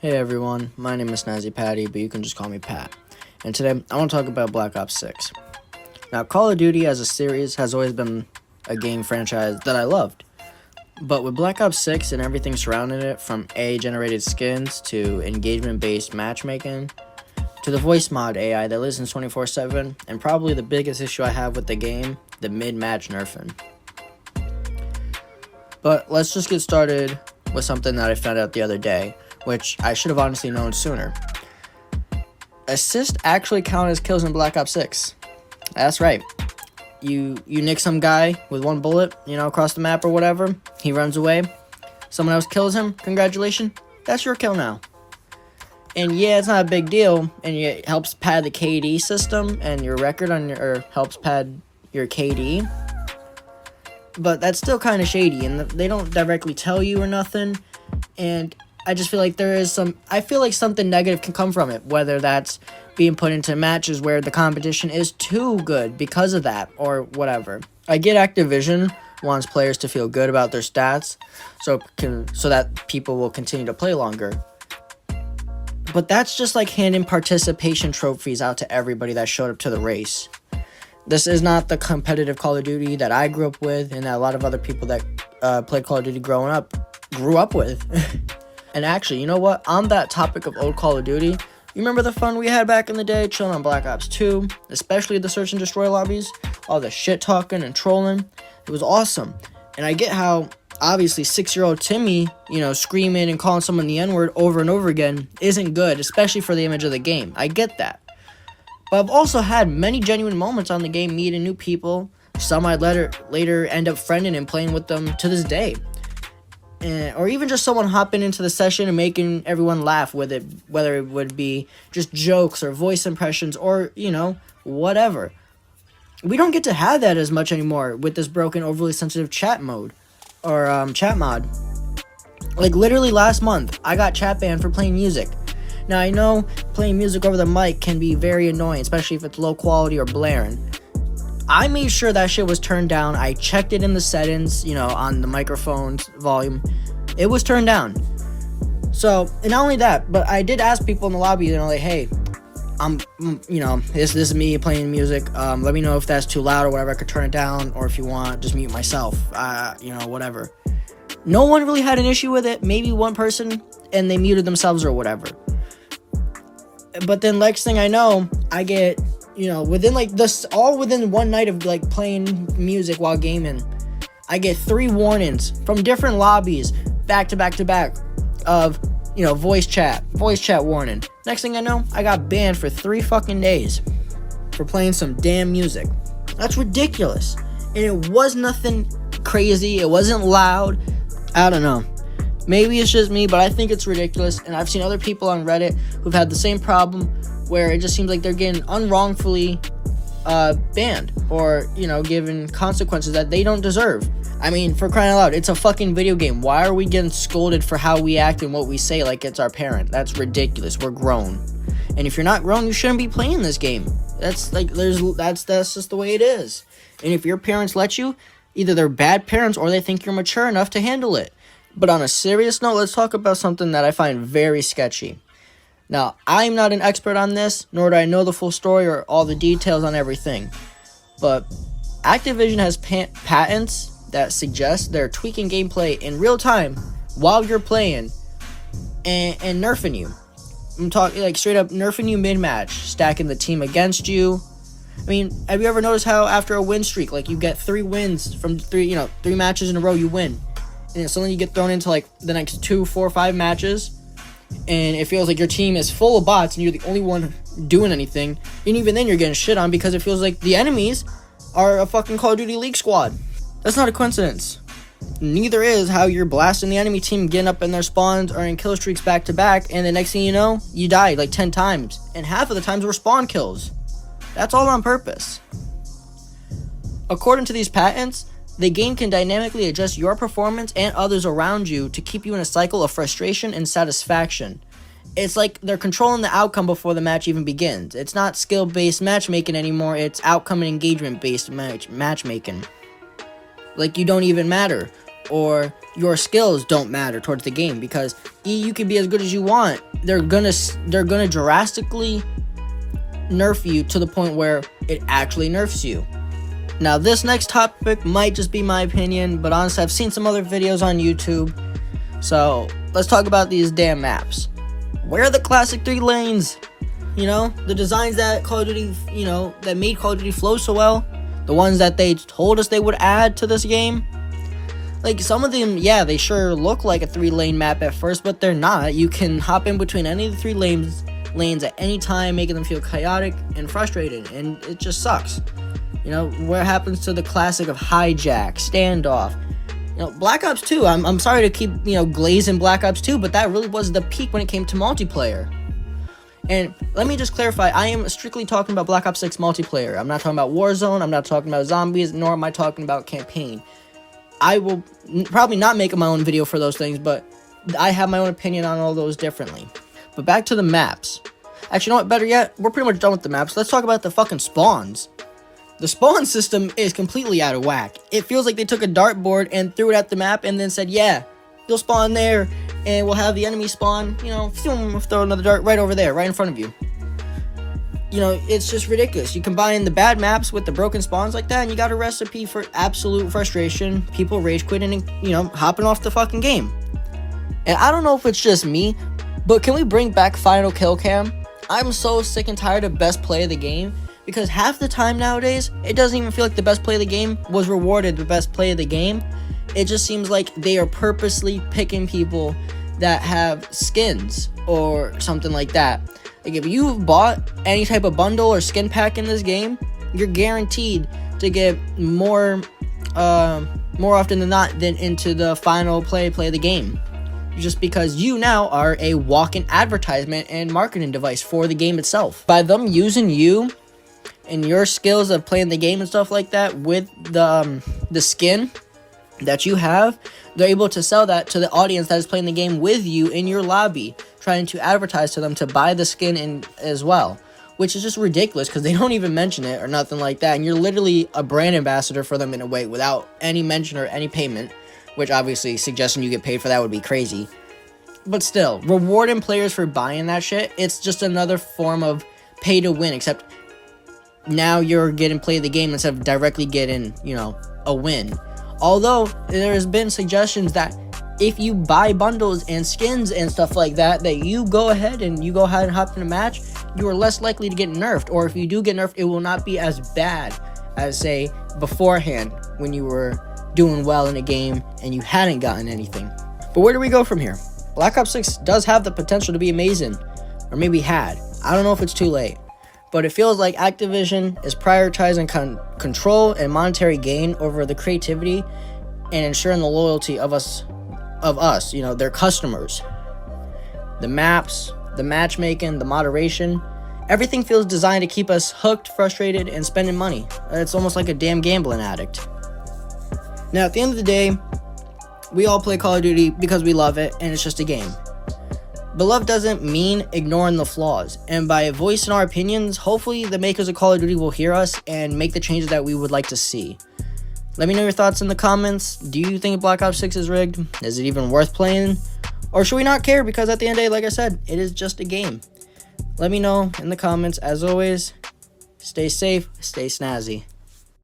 Hey everyone, my name is Snazzy Patty, but you can just call me Pat. And today I want to talk about Black Ops 6. Now, Call of Duty as a series has always been a game franchise that I loved. But with Black Ops 6 and everything surrounding it, from AI-generated skins to engagement-based matchmaking, to the voice mod AI that listens 24/7, and probably the biggest issue I have with the game, the mid-match nerfing. But let's just get started with something that I found out the other day, which I should have honestly known sooner. Assists actually count as kills in Black Ops 6. That's right. You nick some guy with one bullet, across the map or whatever. He runs away. Someone else kills him. Congratulations. That's your kill now. And yeah, it's not a big deal, and it helps pad the KD system and your record or helps pad your KD. But that's still kind of shady, and they don't directly tell you or nothing. And I just feel like I feel like something negative can come from it, whether that's being put into matches where the competition is too good because of that, or whatever. I get Activision wants players to feel good about their stats, so that people will continue to play longer. But that's just like handing participation trophies out to everybody that showed up to the race. This is not the competitive Call of Duty that I grew up with, and that a lot of other people that played Call of Duty grew up with. And actually, you know what? On that topic of old Call of Duty, you remember the fun we had back in the day chilling on Black Ops 2, especially the search and destroy lobbies? All the shit talking and trolling. It was awesome. And I get how, obviously, 6-year-old Timmy, screaming and calling someone the N-word over and over again isn't good, especially for the image of the game. I get that. But I've also had many genuine moments on the game meeting new people. Some I'd later end up friending and playing with them to this day. Or even just someone hopping into the session and making everyone laugh with it, whether it would be just jokes or voice impressions or, whatever. We don't get to have that as much anymore with this broken, overly sensitive chat mode, or chat mod. Like, literally last month, I got chat banned for playing music. Now, I know playing music over the mic can be very annoying, especially if it's low quality or blaring. I made sure that shit was turned down. I checked it in the settings, on the microphone's volume. It was turned down. So, and not only that, but I did ask people in the lobby, like, hey, this is me playing music. Let me know if that's too loud or whatever. I could turn it down, or if you want, just mute myself. Whatever. No one really had an issue with it. Maybe one person, and they muted themselves or whatever. But then next thing I know, I get, within within one night of wplaying music while gaming, I get 3 warnings from different lobbies back to back to back of, voice chat warning. Next thing I know, I got banned for 3 fucking days for playing some damn music. That's ridiculous. And it was nothing crazy. It wasn't loud. I don't know. Maybe it's just me, but I think it's ridiculous. And I've seen other people on Reddit who've had the same problem, where it just seems like they're getting unwrongfully banned or, given consequences that they don't deserve. I mean, for crying out loud, it's a fucking video game. Why are we getting scolded for how we act and what we say like it's our parent? That's ridiculous. We're grown. And if you're not grown, you shouldn't be playing this game. That's just the way it is. And if your parents let you, either they're bad parents or they think you're mature enough to handle it. But on a serious note, let's talk about something that I find very sketchy. Now, I'm not an expert on this, nor do I know the full story or all the details on everything. But Activision has patents that suggest they're tweaking gameplay in real time while you're playing and nerfing you. I'm talking like straight up nerfing you mid-match, stacking the team against you. I mean, have you ever noticed how after a win streak, you get 3 wins from 3 matches in a row, you win. And suddenly you get thrown into the next 2, 4, 5 matches, and it feels like your team is full of bots and you're the only one doing anything. And even then you're getting shit on because it feels like the enemies are a fucking Call of Duty League squad. That's not a coincidence. Neither is how you're blasting the enemy team, getting up in their spawns or in kill streaks back to back, and the next thing you know, you died 10 times. And half of the times were spawn kills. That's all on purpose. According to these patents, the game can dynamically adjust your performance and others around you to keep you in a cycle of frustration and satisfaction. It's like they're controlling the outcome before the match even begins. It's not skill-based matchmaking anymore, it's outcome and engagement-based matchmaking. You don't even matter, or your skills don't matter towards the game, because you can be as good as you want, they're gonna drastically nerf you to the point where it actually nerfs you. Now, this next topic might just be my opinion, but honestly, I've seen some other videos on YouTube. So let's talk about these damn maps. Where are the classic 3 lanes? You know, the designs that Call of Duty, you know, that made Call of Duty flow so well. The ones that they told us they would add to this game. Like, some of them, yeah, they sure look like a 3-lane map at first, but they're not. You can hop in between any of the 3 lanes at any time, making them feel chaotic and frustrated, and it just sucks. You know, what happens to the classic of hijack, standoff? You know, Black Ops 2, I'm sorry to keep, you know, glazing Black Ops 2, but that really was the peak when it came to multiplayer. And let me just clarify, I am strictly talking about Black Ops 6 multiplayer. I'm not talking about Warzone, I'm not talking about zombies, nor am I talking about campaign. I will probably not make my own video for those things, but I have my own opinion on all those differently. But back to the maps. Actually, you know what, better yet, we're pretty much done with the maps. Let's talk about the fucking spawns. The spawn system is completely out of whack. It feels like they took a dartboard and threw it at the map and then said, yeah, you'll spawn there, and we'll have the enemy spawn, you know, throw another dart right over there, right in front of you. You know, it's just ridiculous. You combine the bad maps with the broken spawns like that, and you got a recipe for absolute frustration, people rage quitting, and, you know, hopping off the fucking game. And I don't know if it's just me, but can we bring back Final Kill Cam? I'm so sick and tired of best play of the game, because half the time nowadays, it doesn't even feel like the best play of the game was rewarded the best play of the game. It just seems like they are purposely picking people that have skins or something like that. Like, if you've bought any type of bundle or skin pack in this game, you're guaranteed to get more often than not than into the final play of the game. Just because you now are a walk-in advertisement and marketing device for the game itself. By them using you and your skills of playing the game and stuff like that with the skin that you have, they're able to sell that to the audience that is playing the game with you in your lobby, trying to advertise to them to buy the skin in as well, which is just ridiculous because they don't even mention it or nothing like that, and you're literally a brand ambassador for them in a way without any mention or any payment, which obviously suggesting you get paid for that would be crazy. But still, rewarding players for buying that shit, it's just another form of pay to win, except now you're getting play the game instead of directly getting, you know, a win. Although there's been suggestions that if you buy bundles and skins and stuff like that, that you go ahead and hop in a match, you are less likely to get nerfed. Or if you do get nerfed, it will not be as bad as, say, beforehand when you were doing well in a game and you hadn't gotten anything. But where do we go from here? Black Ops 6 does have the potential to be amazing, or maybe had. I don't know if it's too late. But it feels like Activision is prioritizing control and monetary gain over the creativity and ensuring the loyalty of us, you know, their customers. The maps, the matchmaking, the moderation, everything feels designed to keep us hooked, frustrated, and spending money. It's almost like a damn gambling addict. Now, at the end of the day, we all play Call of Duty because we love it, and it's just a game. But love doesn't mean ignoring the flaws, and by voicing our opinions, hopefully the makers of Call of Duty will hear us and make the changes that we would like to see. Let me know your thoughts in the comments. Do you think Black Ops 6 is rigged? Is it even worth playing? Or should we not care, because at the end of the day, like I said, it is just a game. Let me know in the comments. As always, stay safe, stay snazzy.